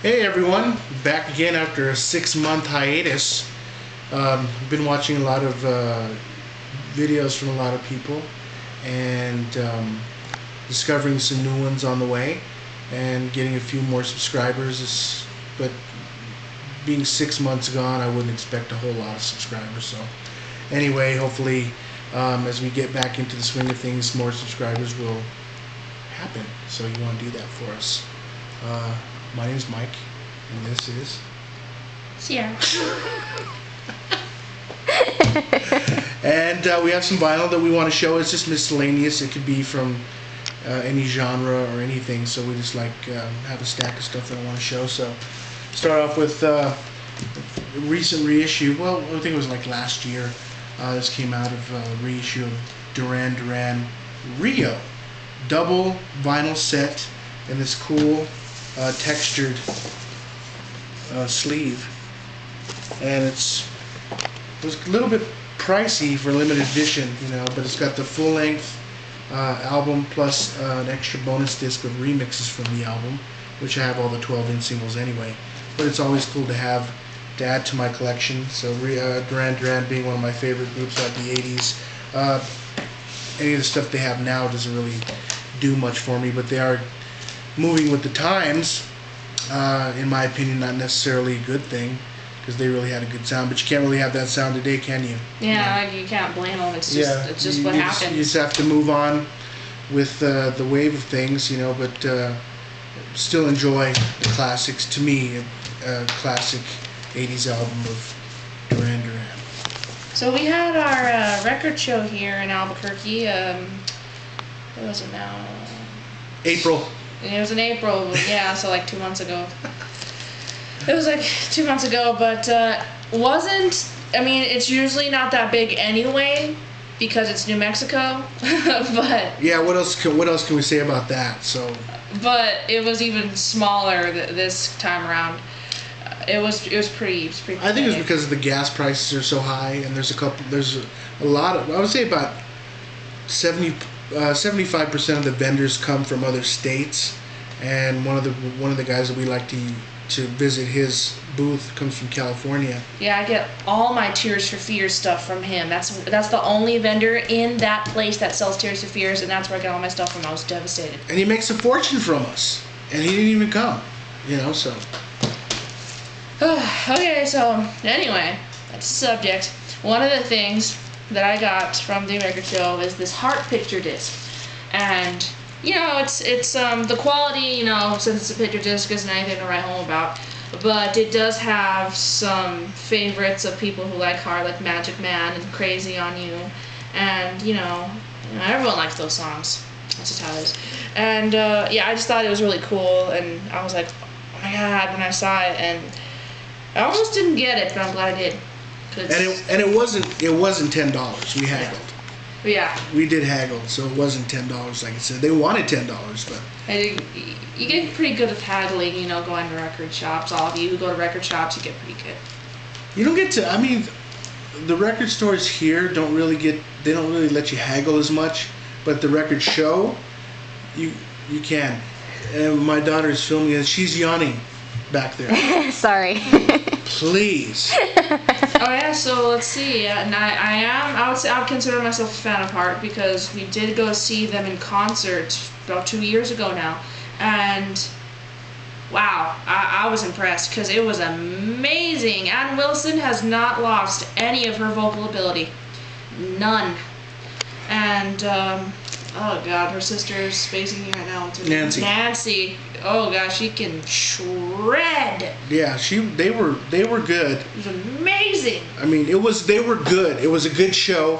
Hey everyone, back again after a 6-month hiatus. Been watching a lot of videos from a lot of people and discovering some new ones on the way and getting a few more subscribers. But being 6 months gone, I wouldn't expect a whole lot of subscribers. So anyway, hopefully as we get back into the swing of things, more subscribers will happen. So you want to do that for us. My name is Mike, and this is Sierra. And we have some vinyl that we want to show. It's just miscellaneous. It could be from any genre or anything. So we just have a stack of stuff that I want to show. So start off with a recent reissue. Well, I think it was like last year. This came out of a reissue of Duran Duran Rio. Double vinyl set in this cool textured sleeve, and it was a little bit pricey for limited edition, but it's got the full-length album plus an extra bonus disc of remixes from the album, which I have all the 12-inch singles anyway. But it's always cool to add to my collection. So Duran Duran being one of my favorite groups out of the 80s. Any of the stuff they have now doesn't really do much for me, but they are moving with the times. In my opinion, not necessarily a good thing, because they really had a good sound, but you can't really have that sound today, can you? Yeah, you can't blame them. It's just what happens. You just have to move on with the wave of things, but still enjoy the classics. To me, a classic 80s album of Duran Duran. So we had our record show here in Albuquerque. What was it now? April. It was in April, yeah, so like 2 months ago. It was like 2 months ago, but it's usually not that big anyway, because it's New Mexico, but... Yeah, what else can we say about that, so... But it was even smaller this time around. It was pretty I think it was because the gas prices are so high, and there's a lot of, I would say about 75% of the vendors come from other states, and one of the guys that we like to visit his booth comes from California. Yeah, I get all my Tears for Fears stuff from him. That's the only vendor in that place that sells Tears for Fears, and that's where I get all my stuff from. I was devastated. And he makes a fortune from us, and he didn't even come, so. Okay, so anyway, that's the subject. One of the things that I got from the record show is this heart picture disc, and it's the quality, since it's a picture disc, isn't anything to write home about, but it does have some favorites of people who like heart, like Magic Man and Crazy on You, and everyone likes those songs. That's just how it is. And I just thought it was really cool, and I was like, oh my god, when I saw it, and I almost didn't get it, but I'm glad I did. And it wasn't $10. We haggled. Yeah. We did haggle, so it wasn't $10. Like I said, they wanted $10, but you get pretty good at haggling. Going to record shops. All of you who go to record shops, you get pretty good. You don't get to. I mean, the record stores here don't really let you haggle as much, but the record show, you can. And my daughter is filming, and she's yawning back there. Sorry. Please. Oh yeah, so let's see. And I would consider myself a fan of Heart, because we did go see them in concert about 2 years ago now, and wow, I was impressed, because it was amazing. Ann Wilson has not lost any of her vocal ability, none. And oh god, her sister's facing me right now. Nancy. Oh gosh, she can shred. Yeah, they were good. It was amazing. I mean, they were good. It was a good show.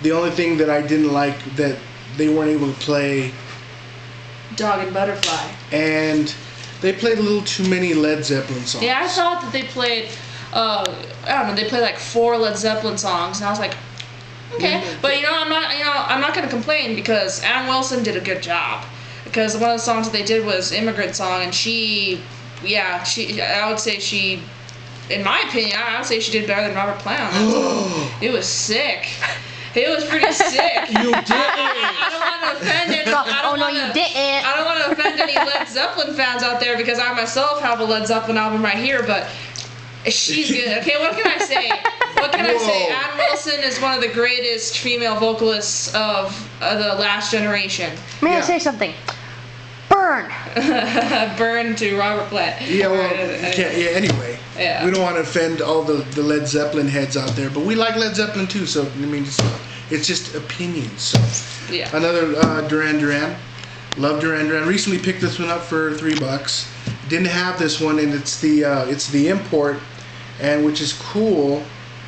The only thing that I didn't like, that they weren't able to play Dog and Butterfly. And they played a little too many Led Zeppelin songs. Yeah, I thought that they played they played like 4 Led Zeppelin songs, and I was like, okay, but I'm not gonna complain, because Ann Wilson did a good job, because one of the songs that they did was Immigrant Song, and I would say she, in my opinion, I would say she did better than Robert Plant. It was sick. It was pretty sick. You did. I don't want to offend it. You didn't. I don't want to to offend any Led Zeppelin fans out there because I myself have a Led Zeppelin album right here, but she's good. Okay, what can I say? What can I say? Ann Wilson is one of the greatest female vocalists of the last generation. May I say something? Burn! Burn to Robert Plant. Yeah, well, anyway. Yeah. We don't want to offend all the Led Zeppelin heads out there, but we like Led Zeppelin too, so, I mean, it's just opinions. So, yeah. Another Duran Duran. Love Duran Duran. Recently picked this one up for $3. Didn't have this one, and it's the import, and which is cool.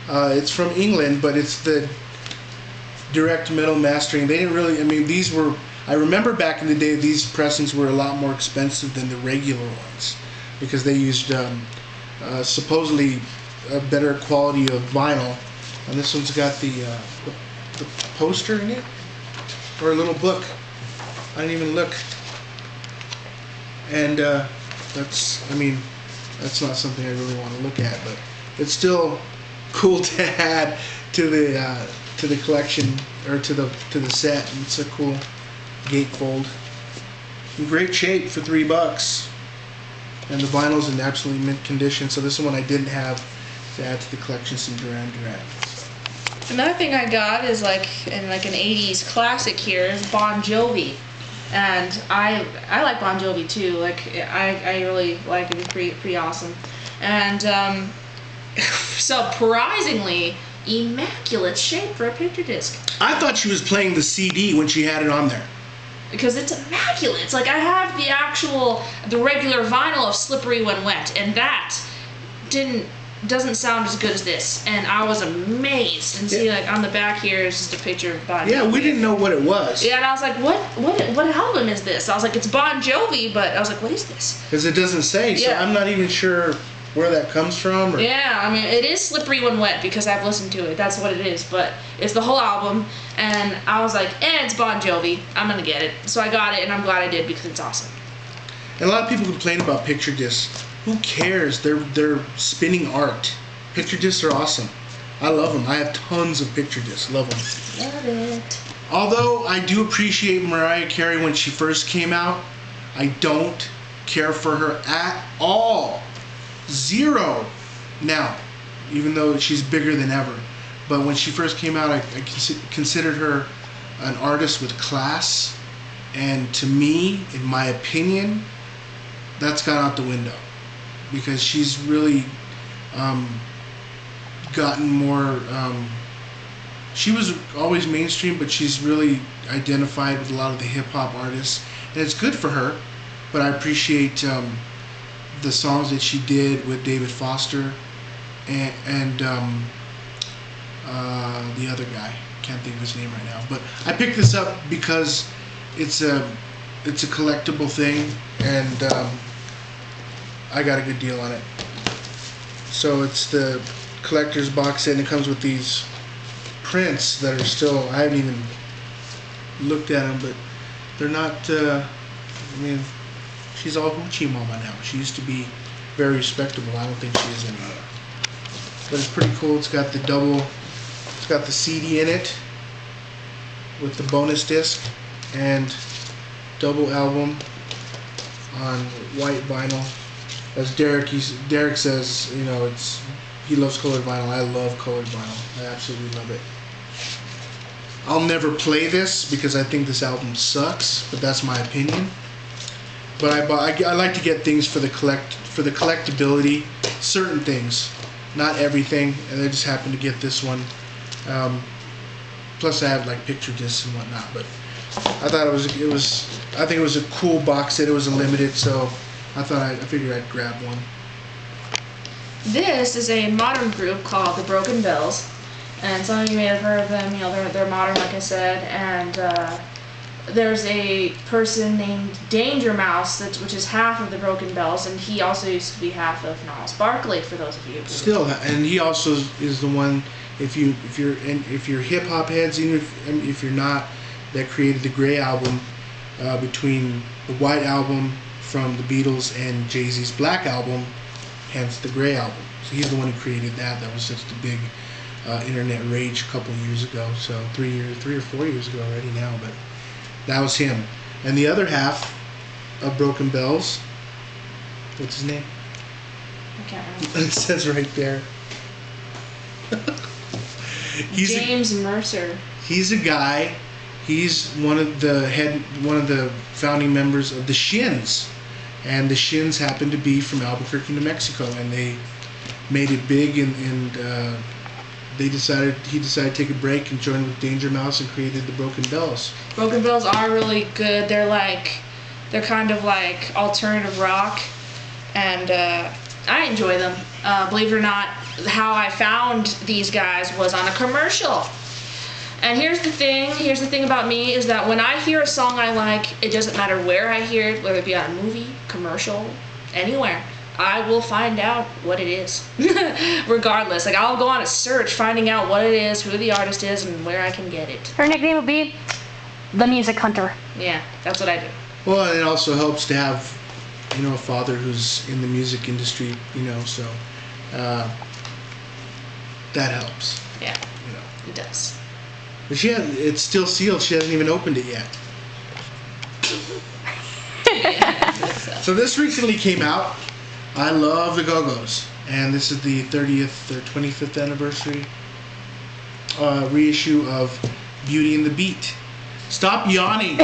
It's from England, but it's the direct metal mastering. They didn't really, I mean, these were, I remember back in the day, these pressings were a lot more expensive than the regular ones because they used supposedly a better quality of vinyl. And this one's got the poster in it, or a little book. I didn't even look. And that's, I mean, that's not something I really want to look at, but it's still cool to add to the collection, or to the set. And it's a cool gatefold. In great shape for $3, and the vinyl's in absolutely mint condition. So this is one I didn't have to add to the collection. Some Duran Duran. Another thing I got is like an 80s classic here is Bon Jovi. And I like Bon Jovi too. Like I really like it. It's pretty awesome. And surprisingly immaculate shape for a picture disc. I thought she was playing the CD when she had it on there. Because it's immaculate. It's like I have the regular vinyl of Slippery When Wet, and that doesn't sound as good as this. And I was amazed. And see, like on the back here is just a picture of Bon Jovi. Yeah, we didn't know what it was. Yeah, and I was like, what album is this? I was like, it's Bon Jovi, but I was like, what is this? Because it doesn't say, so I'm not even sure where that comes from. Or... Yeah, I mean, it is Slippery When Wet because I've listened to it. That's what it is. But it's the whole album, and I was like, it's Bon Jovi. I'm gonna get it. So I got it, and I'm glad I did because it's awesome. And a lot of people complain about picture discs. Who cares? They're spinning art. Picture discs are awesome. I love them. I have tons of picture discs. Love them. Love it. Although I do appreciate Mariah Carey when she first came out, I don't care for her at all. Zero now, even though she's bigger than ever. But when she first came out, I considered her an artist with class, and to me, in my opinion, that's gone out the window because she's really gotten more. She was always mainstream, but she's really identified with a lot of the hip hop artists, and it's good for her. But I appreciate the songs that she did with David Foster and the other guy. Can't think of his name right now. But I picked this up because it's a collectible thing, and I got a good deal on it. So it's the collector's box set, and it comes with these prints that are still, I haven't even looked at them, but they're not, I mean, she's all hoochie mama now. She used to be very respectable. I don't think she is anymore. But it's pretty cool. It's got the CD in it with the bonus disc and double album on white vinyl. As Derek says, you know, he loves colored vinyl. I love colored vinyl. I absolutely love it. I'll never play this because I think this album sucks, but that's my opinion. But I like to get things for the collectability, certain things, not everything, and I just happened to get this one. Plus I have like picture discs and whatnot, but I thought I think it was a cool box set. It was a limited, so I figured I'd grab one. This is a modern group called the Broken Bells, and some of you may have heard of them. You know, they're modern, like I said, and there's a person named Danger Mouse, which is half of the Broken Bells, and he also used to be half of Gnarls Barkley. For those of you who still, and he also is the one. If you're hip hop heads, even if you're not, that created the Gray album between the White album from the Beatles and Jay-Z's Black album, hence the Gray album. So he's the one who created that. That was such a big internet rage a couple years ago. So 3 or 4 years ago already now, but that was him. And the other half of Broken Bells. What's his name? I can't remember. It says right there. James Mercer. He's a guy. He's one of the founding members of the Shins, and the Shins happen to be from Albuquerque, New Mexico, and they made it big, and he decided to take a break and join with Danger Mouse and created the Broken Bells. Broken Bells are really good. They're kind of like alternative rock, and I enjoy them. Believe it or not, how I found these guys was on a commercial. And here's the thing about me is that when I hear a song I like, it doesn't matter where I hear it, whether it be on a movie, commercial, anywhere, I will find out what it is. Regardless. Like, I'll go on a search finding out what it is, who the artist is, and where I can get it. Her nickname would be the Music Hunter. Yeah, that's what I do. Well, and it also helps to have, a father who's in the music industry, so that helps. Yeah, it does. But it's still sealed. She hasn't even opened it yet. So this recently came out. I love the Go-Go's, and this is the 30th or 25th anniversary reissue of Beauty and the Beat. Stop yawning.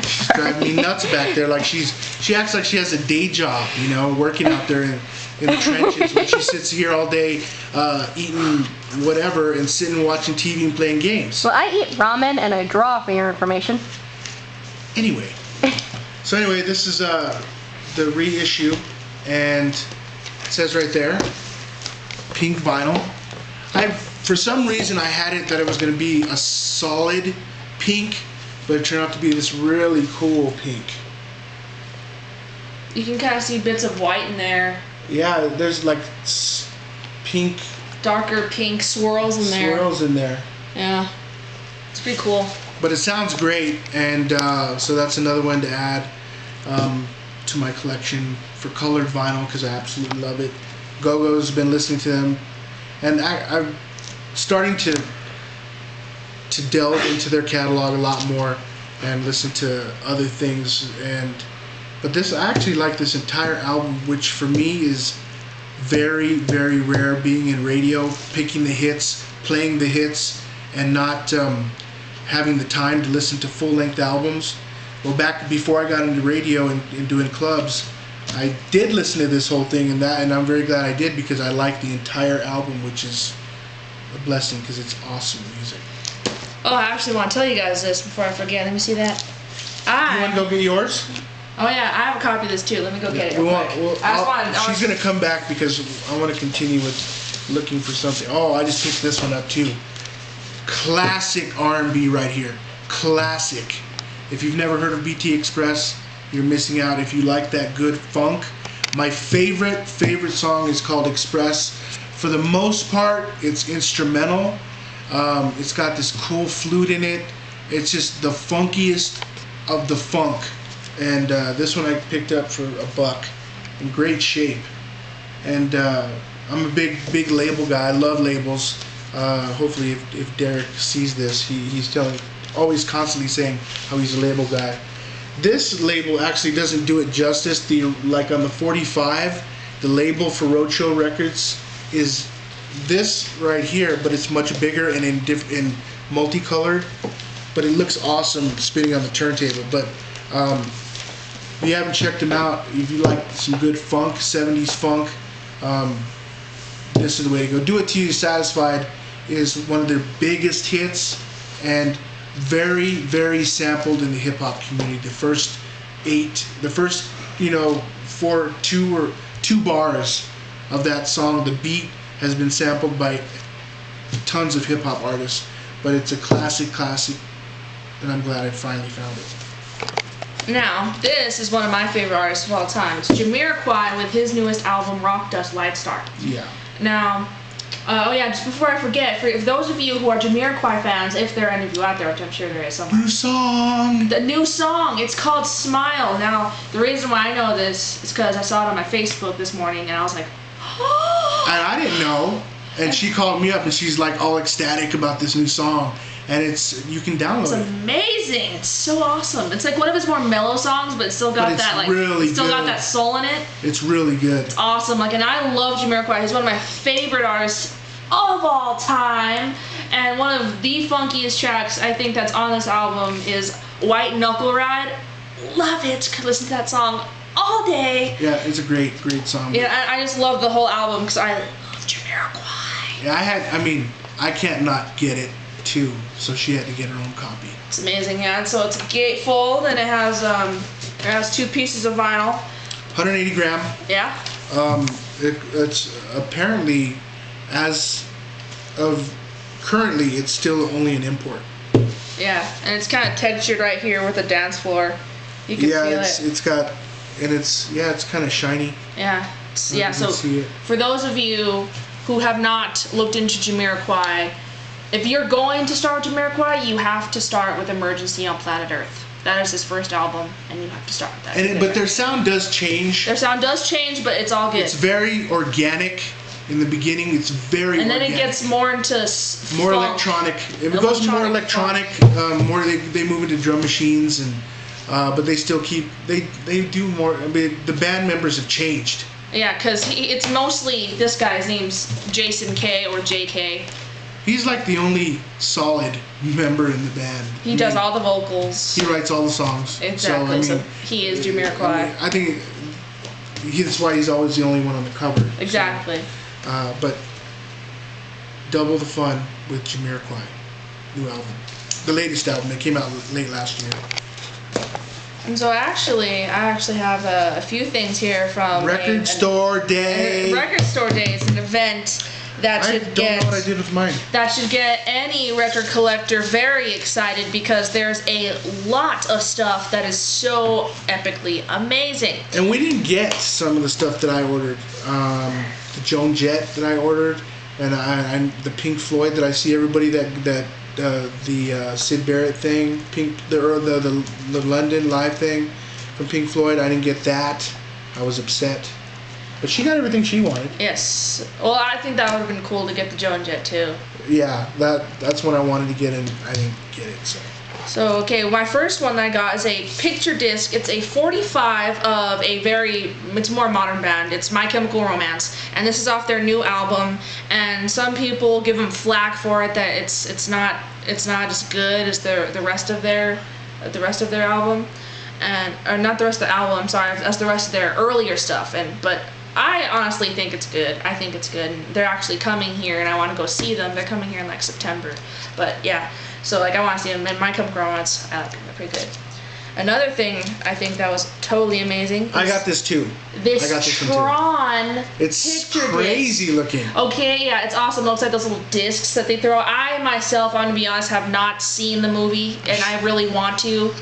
She's driving me nuts back there. Like she acts like she has a day job, working out there in the trenches, when she sits here all day eating whatever and sitting watching TV and playing games. Well, I eat ramen and I draw, for your information. Anyway, this is the reissue, and it says right there, pink vinyl. For some reason I had it that it was going to be a solid pink, but it turned out to be this really cool pink. You can kind of see bits of white in there. Yeah, there's like pink, darker pink swirls in there. Yeah, it's pretty cool. But it sounds great, and so that's another one to add to my collection for colored vinyl, because I absolutely love it. Go-Go's, been listening to them, and I'm starting to delve into their catalog a lot more and listen to other things. But I actually like this entire album, which for me is very, very rare, being in radio, picking the hits, playing the hits, and not having the time to listen to full-length albums. Well, back before I got into radio and doing clubs, I did listen to this whole thing, and I'm very glad I did, because I like the entire album, which is a blessing, because it's awesome music. Oh, I actually want to tell you guys this before I forget. Let me see that. You want to go get yours? Oh yeah, I have a copy of this too. Let me go get it. She's going to come back because I want to continue with looking for something. Oh, I just picked this one up too. Classic R&B right here. Classic. If you've never heard of BT Express, you're missing out. If you like that good funk, my favorite song is called Express. For the most part, it's instrumental. It's got this cool flute in it. It's just the funkiest of the funk. And this one I picked up for $1, in great shape. And I'm a big label guy. I love labels. Hopefully, if Derek sees this, he's always constantly saying how he's a label guy. This label actually doesn't do it justice. Like on the 45, the label for Roadshow Records is this right here, but it's much bigger and in multicolored. But it looks awesome spinning on the turntable. But if you haven't checked them out, if you like some good funk, 70s funk, this is the way to go. Do It Till You're Satisfied is one of their biggest hits, and very, very sampled in the hip hop community. The first two bars of that song, the beat has been sampled by tons of hip hop artists. But it's a classic, and I'm glad I finally found it. Now, this is one of my favorite artists of all time. It's Jamiroquai with his newest album, Rock Dust Light Star. Yeah. Now, just before I forget, for those of you who are Jamiroquai fans, if there are any of you out there, which I'm sure there is somewhere. New song! The new song, it's called Smile. Now, the reason why I know this is because I saw it on my Facebook this morning, and I was like, And I didn't know. And she called me up and she's like all ecstatic about this new song. And you can download It's amazing. It's so awesome. It's like one of his more mellow songs, but it's still got that like really it's still good. got that soul in it. It's really good. It's awesome. Like, and I love Jamiroquai. He's one of my favorite artists of all time. And one of the funkiest tracks I think that's on this album is White Knuckle Ride. Love it. Could listen to that song all day. Yeah, it's a great song. Yeah, I just love the whole album because I love Jamiroquai. Yeah, I can't not get it too, so she had to get her own copy. It's amazing, yeah. So it's a gatefold, and it has 2 pieces of vinyl. 180 gram. Yeah. It's apparently, as of currently, it's still only an import. Yeah, and it's kind of textured right here with the dance floor. You can feel it. It's got, and it's kind of shiny. Yeah. You So can see it. for those of you who have not looked into Jamiroquai, if you're going to start with Jamiroquai, you have to start with Emergency on Planet Earth. That is his first album, and you have to start with that. But their sound does change. Their sound does change, but it's all good. It's very organic. In the beginning, it's very and then organic. it gets more into more funk. electronic. It goes more electronic. More they move into drum machines, and but they still keep they do more. I mean, the band members have changed. Yeah, because it's mostly this guy's name's Jason K or JK. He's like the only solid member in the band. He does all the vocals. He writes all the songs. Exactly. So he is Jamiroquai. I think that's why he's always the only one on the cover. Exactly. So, but double the fun with Jamiroquai, new album, the latest album that came out late last year. And so I actually have a few things here from Record Store Day. Record Store Day is an event that should I don't know what I did with mine. That should get any record collector very excited because there's a lot of stuff that is so epically amazing. And we didn't get some of the stuff that I ordered. The Joan Jett that I ordered, and the Pink Floyd that I see everybody the Syd Barrett thing, the London live thing from Pink Floyd. I didn't get that. I was upset. But she got everything she wanted. Yes. Well, I think that would have been cool to get the Joan Jett too. Yeah, that's what I wanted to get, and I didn't get it. So okay, my first one that I got is a picture disc. It's a 45 of it's more modern band. It's My Chemical Romance, and this is off their new album. And some people give them flack for it that it's not as good as the rest of their album, or not the rest of the album. I'm sorry, that's the rest of their earlier stuff. But I honestly think it's good. I think it's good. And they're actually coming here, and I want to go see them. They're coming here in like September. But yeah, so like I want to see them. And My Chemical Romance, I like them. They're pretty good. Another thing I think that was totally amazing. I got this too. This I got this Tron It's picture crazy disc. looking. Okay, yeah, it's awesome. It looks like those little discs that they throw. I myself, I'm gonna be honest, have not seen the movie, and I really want to.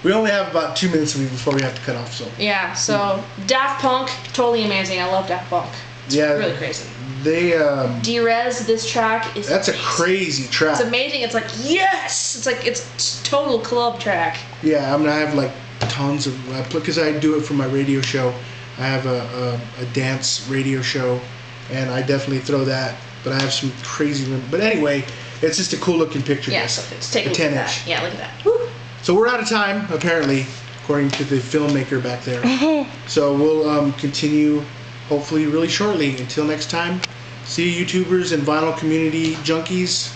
We only have about 2 minutes before we have to cut off. So yeah, so Daft Punk, totally amazing. I love Daft Punk. It's really crazy. They Derez, this track is that's amazing. a crazy track. It's amazing. It's like yes, it's total club track. Yeah, I have like tons of because I do it for my radio show. I have a dance radio show, and I definitely throw that. But I have some crazy. But anyway, it's just a cool looking picture. Yeah, so let's take a look 10 at inch. that. Yeah, look at that. Woo. So we're out of time, apparently, according to the filmmaker back there. So we'll continue, hopefully, really shortly. Until next time, see you YouTubers and vinyl community junkies.